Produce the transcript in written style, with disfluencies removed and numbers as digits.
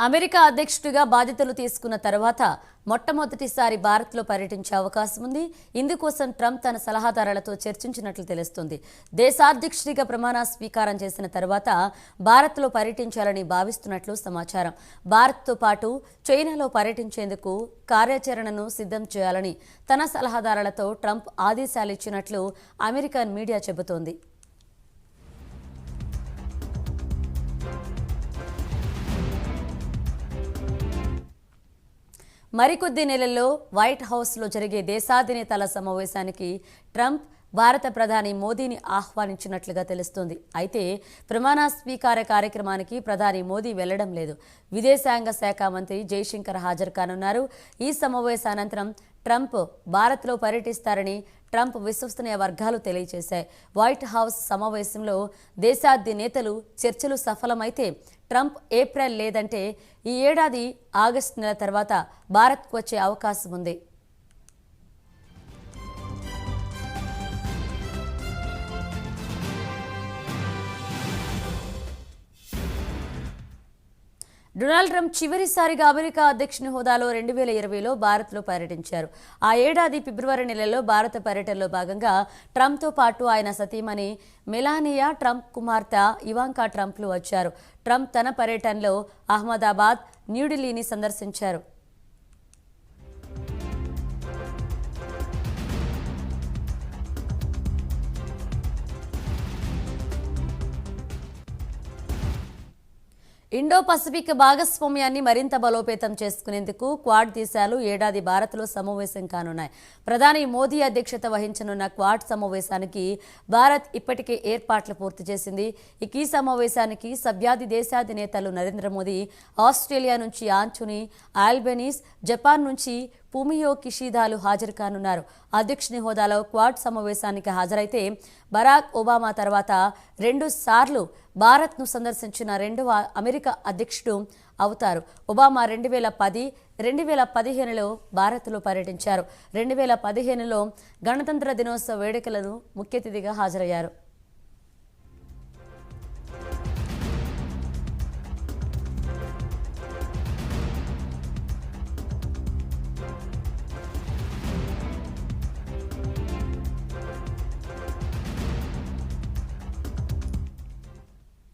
America అధ్యక్షుడిగా బాధ్యతలు తీసుకున్న తర్వాత మొట్టమొదటిసారి భారత్లో పర్యటించే అవకాశం ఉంది. ఇందుకోసం ట్రంప్ తన సలహాదారులతో చర్చించినట్లు తెలుస్తుంది. దేశాధ్యక్షుడిగా ప్రమాణ స్వీకారం చేసిన తర్వాత భారత్లో పర్యటించాలని భావిస్తున్నట్లు సమాచారం. భారత్తో పాటు చైనాలో పర్యటించేందుకు కార్యాచరణను సిద్ధం చేయాలని తన సలహాదారులతో ట్రంప్ ఆదేశాలు ఇచ్చినట్లు అమెరికన్ మీడియా చెబుతోంది. మరికొద్ది నెలల్లో వైట్ హౌస్లో జరిగే దేశాధినేతల సమావేశానికి ట్రంప్ భారత ప్రధాని మోదీని ఆహ్వానించినట్లుగా తెలుస్తోంది. అయితే ప్రమాణ స్వీకార కార్యక్రమానికి ప్రధాని మోదీ వెళ్లడం లేదు. విదేశాంగ శాఖ మంత్రి జైశంకర్ హాజరు కానున్నారు. ఈ సమావేశానంతరం ట్రంప్ భారత్లో పర్యటిస్తారని ట్రంప్ విశ్వసనీయ వర్గాలు తెలియజేశాయి. వైట్ హౌస్ సమావేశంలో దేశాధినేతలు చర్చలు సఫలమైతే ట్రంప్ ఏప్రిల్ లేదంటే ఈ ఏడాది ఆగస్టు నెల తర్వాత భారత్కు వచ్చే అవకాశం ఉంది. డొనాల్డ్ ట్రంప్ చివరిసారిగా అమెరికా అధ్యక్షుని హోదాలో 2020లో భారత్లో పర్యటించారు. ఆ ఏడాది ఫిబ్రవరి నెలలో భారత పర్యటనలో భాగంగా ట్రంప్తో పాటు ఆయన సతీమణి మెలానియా ట్రంప్, కుమార్తె ఇవాంకా ట్రంప్లు వచ్చారు. ట్రంప్ తన పర్యటనలో అహ్మదాబాద్, న్యూఢిల్లీని సందర్శించారు. ఇండో పసిఫిక్ భాగస్వామ్యాన్ని మరింత బలోపేతం చేసుకునేందుకు క్వాడ్ దేశాలు ఏడాది భారత్లో సమావేశం కానున్నాయి. ప్రధాని మోదీ అధ్యక్షత వహించనున్న క్వాడ్ సమావేశానికి భారత్ ఇప్పటికే ఏర్పాట్లు పూర్తి చేసింది. ఈ సమావేశానికి సభ్యాది దేశాధినేతలు నరేంద్ర మోదీ, ఆస్ట్రేలియా నుంచి ఆంటోనీ ఆల్బనీస్, జపాన్ నుంచి ఫూమియో కిషిదాలు హాజరు కానున్నారు. అధ్యక్షుని హోదాలో క్వాడ్ సమావేశానికి హాజరైతే బరాక్ ఒబామా తర్వాత 2 సార్లు భారత్ను సందర్శించిన రెండవ అమెరికా అధ్యక్షుడు అవుతారు. ఒబామా 2010, 2015లో భారత్లో పర్యటించారు. 2015లో గణతంత్ర దినోత్సవ వేడుకలను ముఖ్య అతిథిగా హాజరయ్యారు.